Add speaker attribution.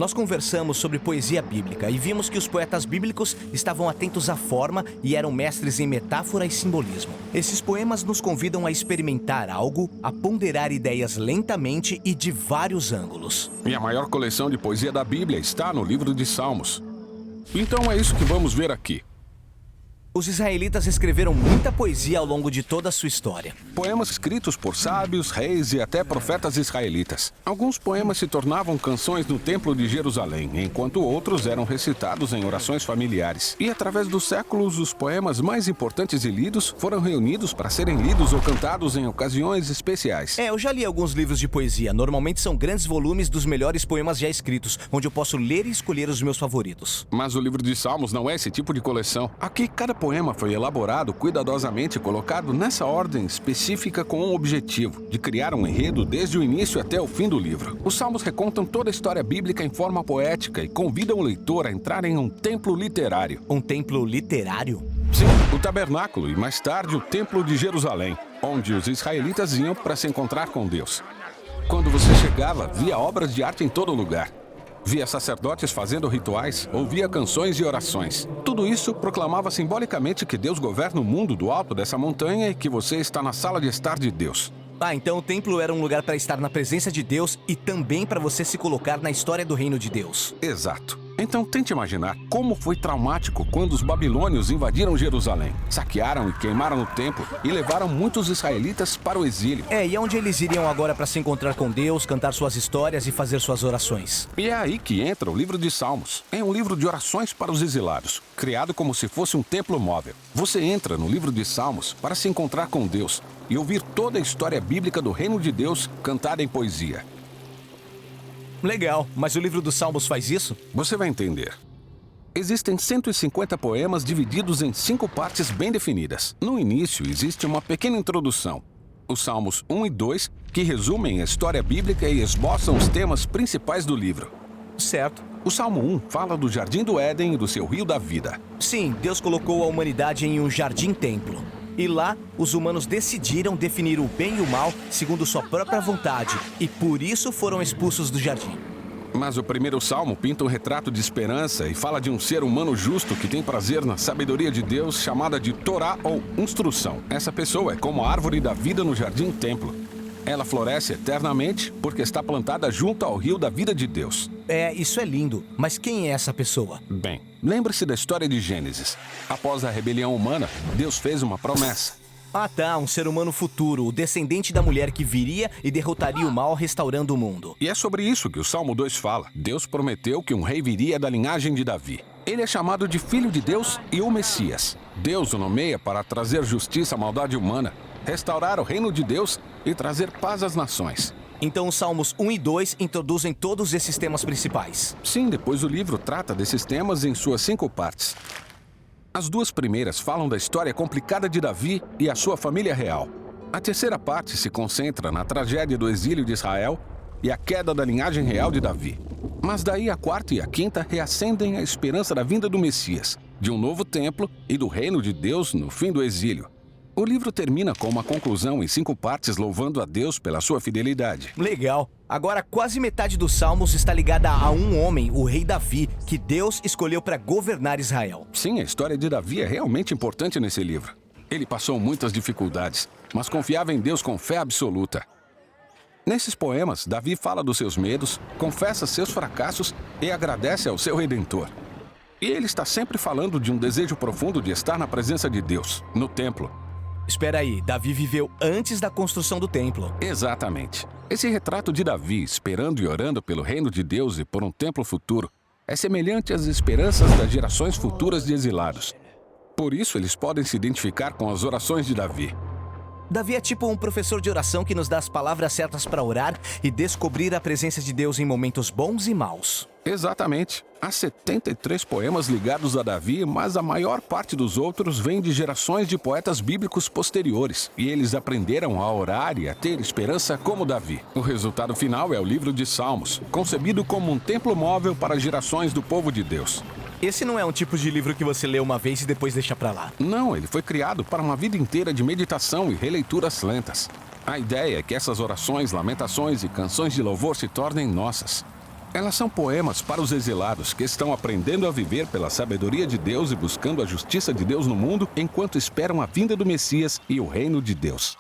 Speaker 1: nós conversamos sobre poesia bíblica e vimos que os poetas bíblicos estavam atentos à forma e eram mestres em metáfora e simbolismo. Esses poemas nos convidam a experimentar algo, a ponderar ideias lentamente e de vários ângulos.
Speaker 2: E a maior coleção de poesia da Bíblia está no livro de Salmos. Então é isso que vamos ver aqui.
Speaker 1: Os israelitas escreveram muita poesia ao longo de toda a sua história.
Speaker 2: Poemas escritos por sábios, reis e até profetas israelitas. Alguns poemas se tornavam canções no Templo de Jerusalém, enquanto outros eram recitados em orações familiares. E através dos séculos, os poemas mais importantes e lidos foram reunidos para serem lidos ou cantados em ocasiões especiais.
Speaker 1: Eu já li alguns livros de poesia. Normalmente são grandes volumes dos melhores poemas já escritos, onde eu posso ler e escolher os meus favoritos.
Speaker 2: Mas o livro de Salmos não é esse tipo de coleção. Aqui, cada poema foi elaborado cuidadosamente e colocado nessa ordem específica com um objetivo, de criar um enredo desde o início até o fim do livro. Os Salmos recontam toda a história bíblica em forma poética e convidam o leitor a entrar em um templo literário.
Speaker 1: Um templo literário?
Speaker 2: Sim, o tabernáculo e mais tarde o Templo de Jerusalém, onde os israelitas iam para se encontrar com Deus. Quando você chegava, via obras de arte em todo lugar. Via sacerdotes fazendo rituais, ouvia canções e orações. Tudo isso proclamava simbolicamente que Deus governa o mundo do alto dessa montanha e que você está na sala de estar de Deus.
Speaker 1: Então o templo era um lugar para estar na presença de Deus e também para você se colocar na história do reino de Deus.
Speaker 2: Exato. Então tente imaginar como foi traumático quando os babilônios invadiram Jerusalém, saquearam e queimaram o templo e levaram muitos israelitas para o exílio.
Speaker 1: E onde eles iriam agora para se encontrar com Deus, cantar suas histórias e fazer suas orações?
Speaker 2: E é aí que entra o livro de Salmos. É um livro de orações para os exilados, criado como se fosse um templo móvel. Você entra no livro de Salmos para se encontrar com Deus e ouvir toda a história bíblica do reino de Deus cantada em poesia.
Speaker 1: Legal, mas o livro dos Salmos faz isso?
Speaker 2: Você vai entender. Existem 150 poemas divididos em 5 partes bem definidas. No início, existe uma pequena introdução. Os Salmos 1 e 2, que resumem a história bíblica e esboçam os temas principais do livro.
Speaker 1: Certo.
Speaker 2: O Salmo 1 fala do Jardim do Éden e do seu rio da vida.
Speaker 1: Sim, Deus colocou a humanidade em um jardim-templo. E lá, os humanos decidiram definir o bem e o mal segundo sua própria vontade, e por isso foram expulsos do jardim.
Speaker 2: Mas o primeiro salmo pinta um retrato de esperança e fala de um ser humano justo que tem prazer na sabedoria de Deus, chamada de Torá ou instrução. Essa pessoa é como a árvore da vida no jardim-templo. Ela floresce eternamente porque está plantada junto ao rio da vida de Deus.
Speaker 1: Isso é lindo, mas quem é essa pessoa?
Speaker 2: Bem, lembre-se da história de Gênesis. Após a rebelião humana, Deus fez uma promessa.
Speaker 1: Um ser humano futuro, o descendente da mulher que viria e derrotaria o mal restaurando o mundo.
Speaker 2: E é sobre isso que o Salmo 2 fala. Deus prometeu que um rei viria da linhagem de Davi. Ele é chamado de Filho de Deus e o Messias. Deus o nomeia para trazer justiça à maldade humana, restaurar o reino de Deus e trazer paz às nações.
Speaker 1: Então os Salmos 1 e 2 introduzem todos esses temas principais.
Speaker 2: Sim, depois o livro trata desses temas em suas 5 partes. As 2 primeiras falam da história complicada de Davi e a sua família real. A terceira parte se concentra na tragédia do exílio de Israel e a queda da linhagem real de Davi. Mas daí a 4ª e a 5ª reacendem a esperança da vinda do Messias, de um novo templo e do reino de Deus no fim do exílio. O livro termina com uma conclusão em 5 partes louvando a Deus pela sua fidelidade.
Speaker 1: Legal. Agora, quase metade dos Salmos está ligada a um homem, o rei Davi, que Deus escolheu para governar Israel.
Speaker 2: Sim, a história de Davi é realmente importante nesse livro. Ele passou muitas dificuldades, mas confiava em Deus com fé absoluta. Nesses poemas, Davi fala dos seus medos, confessa seus fracassos e agradece ao seu Redentor. E ele está sempre falando de um desejo profundo de estar na presença de Deus, no templo.
Speaker 1: Espera aí, Davi viveu antes da construção do templo.
Speaker 2: Exatamente. Esse retrato de Davi, esperando e orando pelo reino de Deus e por um templo futuro, é semelhante às esperanças das gerações futuras de exilados. Por isso, eles podem se identificar com as orações de Davi.
Speaker 1: Davi é tipo um professor de oração que nos dá as palavras certas para orar e descobrir a presença de Deus em momentos bons e maus.
Speaker 2: Exatamente. Há 73 poemas ligados a Davi, mas a maior parte dos outros vem de gerações de poetas bíblicos posteriores. E eles aprenderam a orar e a ter esperança como Davi. O resultado final é o livro de Salmos, concebido como um templo móvel para gerações do povo de Deus.
Speaker 1: Esse não é um tipo de livro que você lê uma vez e depois deixa pra lá.
Speaker 2: Não, ele foi criado para uma vida inteira de meditação e releituras lentas. A ideia é que essas orações, lamentações e canções de louvor se tornem nossas. Elas são poemas para os exilados que estão aprendendo a viver pela sabedoria de Deus e buscando a justiça de Deus no mundo enquanto esperam a vinda do Messias e o reino de Deus.